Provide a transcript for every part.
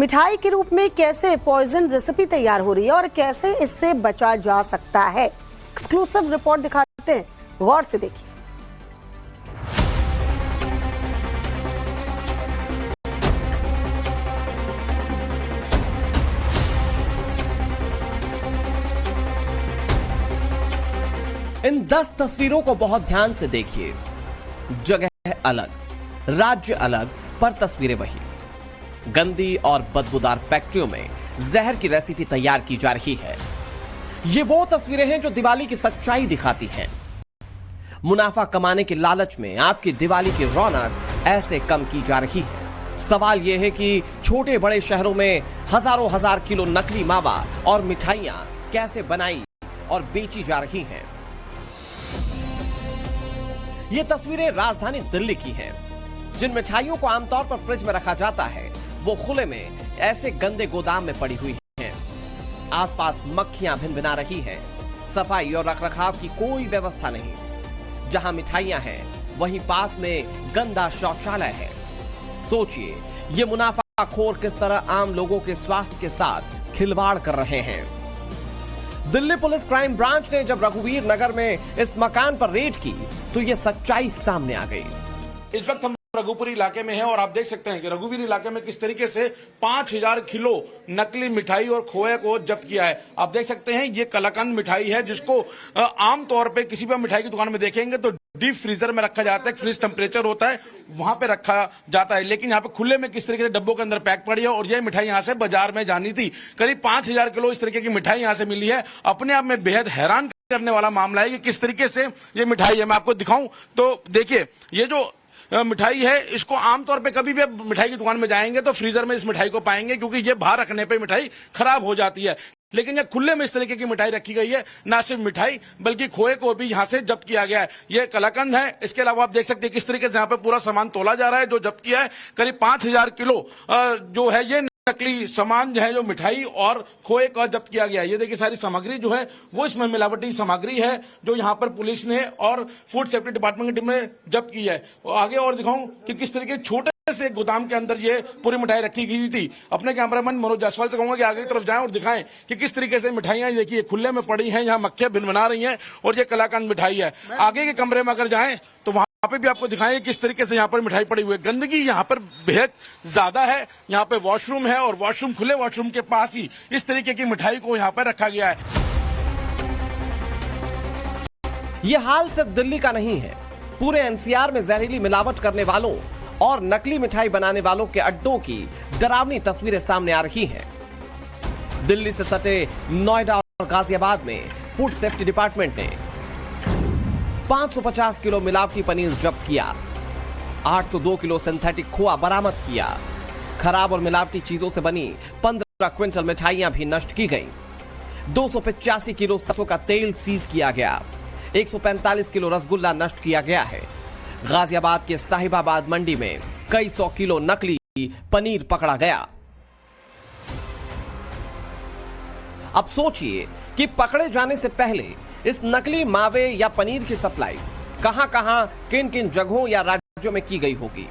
मिठाई के रूप में कैसे पॉइजन रेसिपी तैयार हो रही है और कैसे इससे बचा जा सकता है, एक्सक्लूसिव रिपोर्ट दिखाते हैं, गौर से देखिए। इन 10 तस्वीरों को बहुत ध्यान से देखिए। जगह अलग, राज्य अलग, पर तस्वीरें वही। गंदी और बदबूदार फैक्ट्रियों में जहर की रेसिपी तैयार की जा रही है। ये वो तस्वीरें हैं जो दिवाली की सच्चाई दिखाती हैं। मुनाफा कमाने के लालच में आपकी दिवाली की रौनक ऐसे कम की जा रही है। सवाल यह है कि छोटे बड़े शहरों में हजारों हजार किलो नकली मावा और मिठाइयां कैसे बनाई और बेची जा रही हैं। ये तस्वीरें राजधानी दिल्ली की हैं। जिन मिठाइयों को आमतौर पर फ्रिज में रखा जाता है वो खुले में ऐसे गंदे गोदाम में पड़ी हुई हैं। आसपास मक्खियां भिनभिना रही हैं। सफाई और रखरखाव की कोई व्यवस्था नहीं। जहां मिठाइयां हैं वहीं पास में गंदा शौचालय है। सोचिए, ये मुनाफाखोर किस तरह आम लोगों के स्वास्थ्य के साथ खिलवाड़ कर रहे हैं। दिल्ली पुलिस क्राइम ब्रांच ने जब रघुवीर नगर में इस मकान पर रेड की तो ये सच्चाई सामने आ गई। इस वक्त हम रघुपुरी इलाके में हैं और आप देख सकते हैं कि रघुवीर इलाके में किस तरीके से 5000 किलो नकली मिठाई और खोए को जब्त किया है। आप देख सकते हैं ये कलाकंद मिठाई है जिसको आमतौर पे किसी भी मिठाई की दुकान में देखेंगे तो डीप फ्रीजर में रखा जाता है, फ्रीज टेम्परेचर होता है, वहां पे रखा जाता है। लेकिन यहाँ पे खुले में किस तरीके से डब्बों के अंदर पैक पड़ी है और ये मिठाई यहाँ से बाजार में जानी थी। करीब 5000 किलो इस तरीके की मिठाई यहाँ से मिली है। अपने आप में बेहद हैरान करने वाला मामला है कि किस तरीके से ये मिठाई है। मैं आपको दिखाऊं तो देखिए, ये जो मिठाई है इसको आमतौर पे कभी भी आप मिठाई की दुकान में जाएंगे तो फ्रीजर में इस मिठाई को पाएंगे क्योंकि ये बाहर रखने पे मिठाई खराब हो जाती है। लेकिन ये खुले में इस तरीके की मिठाई रखी गई है। ना सिर्फ मिठाई बल्कि खोए को भी यहाँ से जब्त किया गया है। ये कलाकंद है। इसके अलावा आप देख सकते हैं किस तरीके से यहाँ पे पूरा सामान तोला जा रहा है। जो जब्त किया है करीब 5000 किलो जो है ये नकली सामान जो है, जो मिठाई और खोए का जब्त किया गया है। ये देखिए सारी सामग्री जो है वो इसमें मिलावटी सामग्री है जो यहाँ पर पुलिस ने और फूड सेफ्टी डिपार्टमेंट की टीम ने जब्त की है। आगे और दिखाऊं कि किस तरीके छोटे से गोदाम के अंदर ये पूरी मिठाई रखी गई थी। अपने कैमरामैन मनोज जायसवाल से कहूंगा कि आगे की तरफ जाएं और दिखाएं कि किस तरीके से मिठाइयां देखिए खुले में पड़ी हैं, यहाँ मक्खियां भिनभिना रही हैं और ये कलाकंद मिठाई है। आगे के कमरे में अगर जाएं तो वहां पे भी आपको दिखाएं किस तरीके से यहाँ पर मिठाई पड़ी हुई है। गंदगी यहाँ पर बेहद ज्यादा है। यहाँ पे वॉशरूम है और वॉशरूम खुले वॉशरूम के पास ही इस तरीके की मिठाई को यहाँ पर रखा गया है। ये हाल सिर्फ दिल्ली का नहीं है। पूरे एनसीआर में जहरीली मिलावट करने वालों और नकली मिठाई बनाने वालों के अड्डों की डरावनी तस्वीरें सामने आ रही हैं। दिल्ली से सटे नोएडा और गाजियाबाद में फूड सेफ्टी डिपार्टमेंट ने 550 किलो मिलावटी पनीर जब्त किया। 802 किलो सिंथेटिक खोआ बरामद किया। खराब और मिलावटी चीजों से बनी 15 क्विंटल मिठाइयां भी नष्ट की गईं। 285 किलो सरसों का तेल सीज किया गया। 145 किलो रसगुल्ला नष्ट किया गया है। गाजियाबाद के साहिबाबाद मंडी में कई 100 किलो नकली पनीर पकड़ा गया। अब सोचिए कि पकड़े जाने से पहले इस नकली मावे या पनीर की सप्लाई कहां-कहां, किन-किन जगहों या राज्यों में की गई होगी।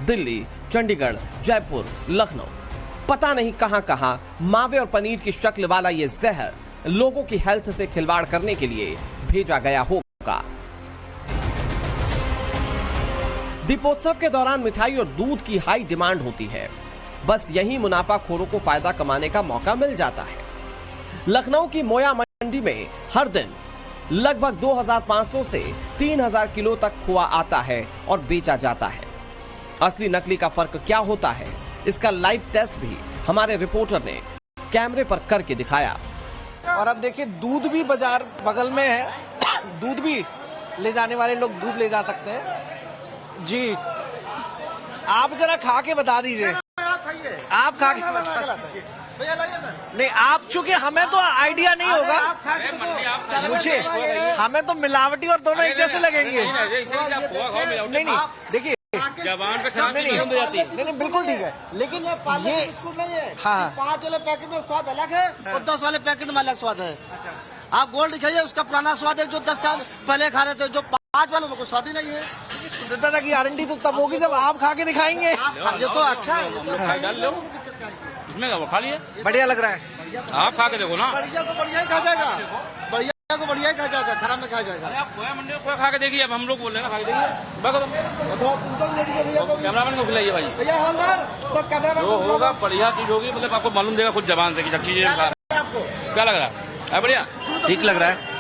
दिल्ली, चंडीगढ़, जयपुर, लखनऊ, पता नहीं कहां-कहां मावे और पनीर की शक्ल वाला यह जहर लोगों की हेल्थ से खिलवाड़ करने के लिए भेजा गया होगा। दीपोत्सव के दौरान मिठाई और दूध की हाई डिमांड होती है। बस यही मुनाफाखोरों को फायदा कमाने का मौका मिल जाता है। लखनऊ की मोया मंडी में हर दिन लगभग 2500 से 3000 किलो तक खोआ आता है और बेचा जाता है। असली नकली का फर्क क्या होता है, इसका लाइव टेस्ट भी हमारे रिपोर्टर ने कैमरे पर करके दिखाया। और अब देखिए दूध भी बाजार बगल में है। दूध भी ले जाने वाले लोग दूध ले जा सकते हैं जी। आप जरा खा के बता दीजिए। आप खा के नहीं, आप चूंकि हमें तो आइडिया नहीं होगा मुझे, हमें तो मिलावटी और दोनों एक जैसे लगेंगे। नहीं देखिए जवान पे खराब नहीं बिल्कुल ठीक है। लेकिन ये बिस्कुट नहीं है। हाँ 5 वाले पैकेट में स्वाद अलग है और 10 वाले पैकेट में अलग स्वाद है। आप गोल्ड खाइए, उसका पुराना स्वाद है जो 10 साल पहले खा रहे थे। जो आज वालों में कुछ स्वाद ही नहीं है। शुद्धता की गारंटी तो तब होगी जब आप खा के दिखाएंगे। ये तो अच्छा है। डाल लो इसमें का वो खा लिया, बढ़िया लग रहा है। आप खा के देखो ना। बढ़िया को बढ़िया ही खा जाएगा, बढ़िया को बढ़िया ही खा जाएगा, खराब में खा जाएगा। आप खोया मंडी में खोया खा के देखिए। अब हम लोग बोल रहे हैं ना, खा के देखिए। कैमरामैन को खिलाइए भाई, भैया हवलदार तो कैमरा जो होगा बढ़िया चीज होगी, मतलब आपको मालूम देगा खुद जबान से कि चीजें आपको क्या लग रहा है। बढ़िया ठीक लग रहा है,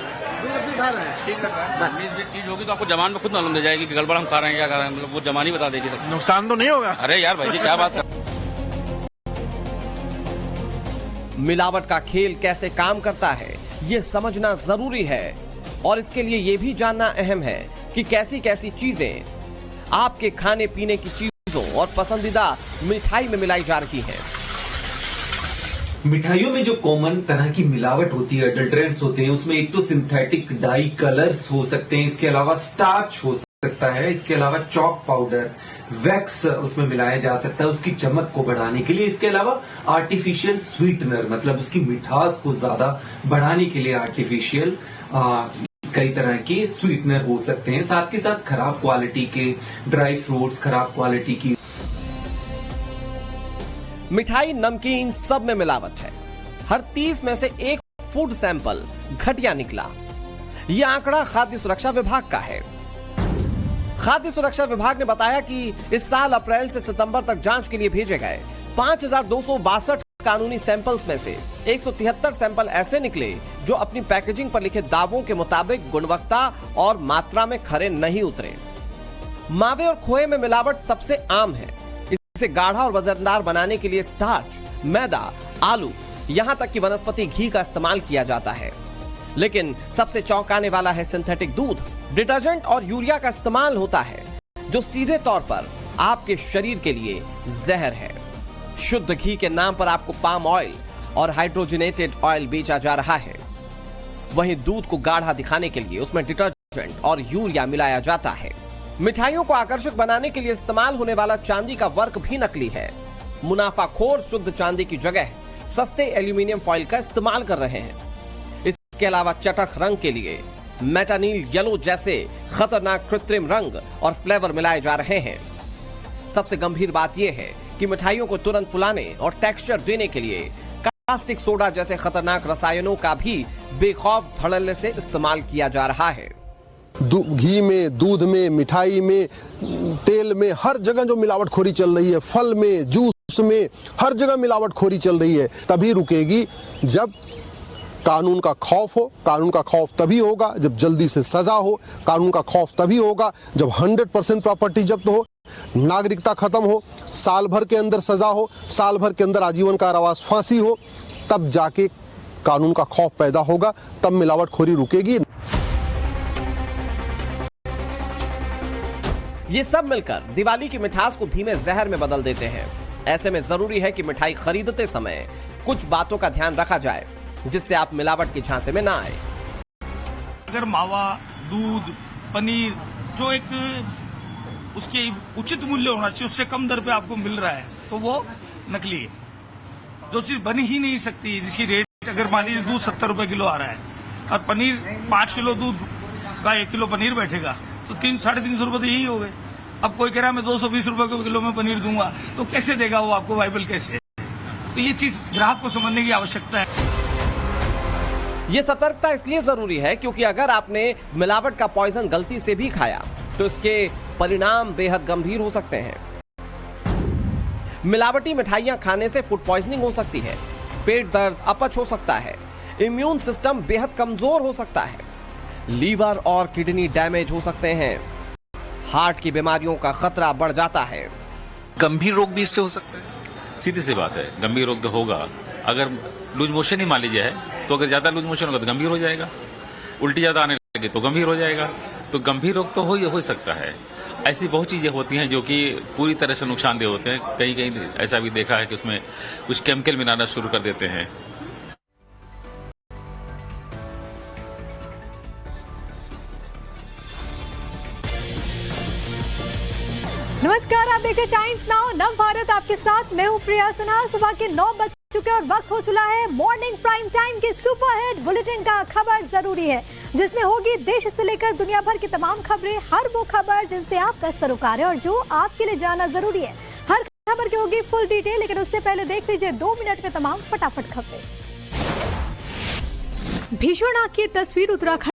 खा रहे हैं। ठीक लग रहा है। बस चीज होगी तो आपको जबान में खुद मालूम दे जाएगी कि गड़बड़ हम खा रहे हैं क्या खा रहे हैं, मतलब वो जबान ही बता देगी। नुकसान तो नहीं होगा। अरे यार भाई जी क्या बात कर। मिलावट का खेल कैसे काम करता है ये समझना जरूरी है, और इसके लिए ये भी जानना अहम है कि कैसी कैसी चीजें आपके खाने पीने की चीजों और पसंदीदा मिठाई में मिलाई जा रही हैं। मिठाइयों में जो कॉमन तरह की मिलावट होती है, अडल्ट्रेंट्स होते हैं, उसमें एक तो सिंथेटिक डाई कलर्स हो सकते हैं, इसके अलावा स्टार्च हो सकता है, इसके अलावा चॉक पाउडर, वैक्स उसमें मिलाया जा सकता है उसकी चमक को बढ़ाने के लिए। इसके अलावा आर्टिफिशियल स्वीटनर, मतलब उसकी मिठास को ज्यादा बढ़ाने के लिए आर्टिफिशियल कई तरह के स्वीटनर हो सकते हैं। साथ के साथ खराब क्वालिटी के ड्राई फ्रूट्स, खराब क्वालिटी की मिठाई, नमकीन, सब में मिलावट है। हर 30 में से एक फूड सैंपल घटिया निकला। यह आंकड़ा खाद्य सुरक्षा विभाग का है। खाद्य सुरक्षा विभाग ने बताया कि इस साल अप्रैल से सितंबर तक जांच के लिए भेजे गए 5262 कानूनी सैंपल्स में से 173 सैंपल ऐसे निकले जो अपनी पैकेजिंग पर लिखे दावों के मुताबिक गुणवत्ता और मात्रा में खरे नहीं उतरे। मावे और खोए में मिलावट सबसे आम है। इसे गाढ़ा और वजनदार बनाने के लिए स्टार्च, मैदा, आलू, यहां तक कि वनस्पति घी का इस्तेमाल किया जाता है। लेकिन सबसे चौंकाने वाला है सिंथेटिक दूध, डिटर्जेंट और यूरिया का इस्तेमाल होता है, जो सीधे तौर पर आपके शरीर के लिए जहर है। शुद्ध घी के नाम पर आपको पाम ऑयल और हाइड्रोजनेटेड ऑयल बेचा जा रहा है। वहीं दूध को गाढ़ा दिखाने के लिए उसमें डिटर्जेंट और यूरिया मिलाया जाता है। मिठाइयों को आकर्षक बनाने के लिए इस्तेमाल होने वाला चांदी का वर्क भी नकली है। मुनाफाखोर शुद्ध चांदी की जगह सस्ते एल्यूमिनियम फॉइल का इस्तेमाल कर रहे हैं। इसके अलावा चटक रंग के लिए मेटानिल येलो जैसे खतरनाक कृत्रिम रंग और फ्लेवर मिलाए जा रहे हैं। सबसे गंभीर बात यह है कि मिठाइयों को तुरंत फुलाने और टेक्सचर देने के लिए कास्टिक सोडा जैसे खतरनाक रसायनों का भी बेखौफ धड़ल्ले से इस्तेमाल किया जा रहा है। घी में, दूध में, मिठाई में, तेल में, हर जगह जो मिलावटखोरी चल रही है, फल में, जूस में, हर जगह मिलावटखोरी चल रही है। तभी रुकेगी जब कानून का खौफ हो। कानून का खौफ तभी होगा जब जल्दी से सजा हो। कानून का खौफ तभी होगा जब 100% प्रॉपर्टी जब्त हो, नागरिकता खत्म हो, साल भर के अंदर सजा हो, साल भर के अंदर आजीवन कारावास, फांसी हो। तब जाके कानून का खौफ पैदा होगा, तब मिलावटखोरी रुकेगी। ये सब मिलकर दिवाली की मिठास को धीमे जहर में बदल देते हैं। ऐसे में जरूरी है कि मिठाई खरीदते समय कुछ बातों का ध्यान रखा जाए, जिससे आप मिलावट के झांसे में ना आए। अगर मावा, दूध, पनीर जो एक उसके उचित मूल्य होना चाहिए, उससे कम दर पे आपको मिल रहा है, तो वो नकली है। जो चीज बनी ही नहीं सकती, जिसकी रेट अगर मान लीजिए दूध 70 रुपए किलो आ रहा है और पनीर 5 किलो दूध का 1 किलो पनीर बैठेगा तो 300-350 रुपए तो यही हो गए। अब कोई कह रहा मैं 220 रुपए किलो में पनीर दूंगा, तो कैसे देगा वो आपको, वाइबल कैसे? तो ये चीज ग्राहक को समझने की आवश्यकता है। ये सतर्कता इसलिए जरूरी है क्योंकि अगर आपने मिलावट का पॉइजन गलती से भी खाया तो इसके परिणाम बेहद गंभीर हो सकते हैं। मिलावटी मिठाइयां खाने से फूड पॉइजनिंग हो सकती है, पेट दर्द, अपच हो सकता है, इम्यून सिस्टम बेहद कमजोर हो सकता है, लीवर और किडनी डैमेज हो सकते हैं, हार्ट की बीमारियों का खतरा बढ़ जाता है। गंभीर रोग भी इससे हो सकता है। सीधी सी बात है, गंभीर रोग तो होगा। अगर लूज मोशन ही मान लीजिए है, तो अगर ज्यादा लूज मोशन होगा तो गंभीर हो जाएगा। उल्टी ज्यादा आने लगे तो गंभीर हो जाएगा। तो गंभीर रोग तो हो सकता है। ऐसी बहुत चीजें होती हैं जो कि पूरी तरह से नुकसानदेह होते हैं। कहीं कहीं ऐसा भी देखा है कि उसमें कुछ केमिकल मिलाना शुरू कर देते हैं। नमस्कार, आप देख रहे टाइम्स नाउ, नव भारत आपके साथ। मैं हूं प्रिया सना। सुबह के 9 चुके हैं और वक्त हो चला है मॉर्निंग प्राइम टाइम की सुपरहिट बुलेटिन का। खबर जरूरी है जिसमें होगी देश से लेकर दुनिया भर की तमाम खबरें, हर वो खबर जिनसे आपका सरोकार है और जो आपके लिए जाना जरूरी है। हर खबर की होगी फुल डिटेल, लेकिन उससे पहले देख लीजिए 2 मिनट में तमाम फटाफट खबरें। भीषण आग की तस्वीर उत्तराखंड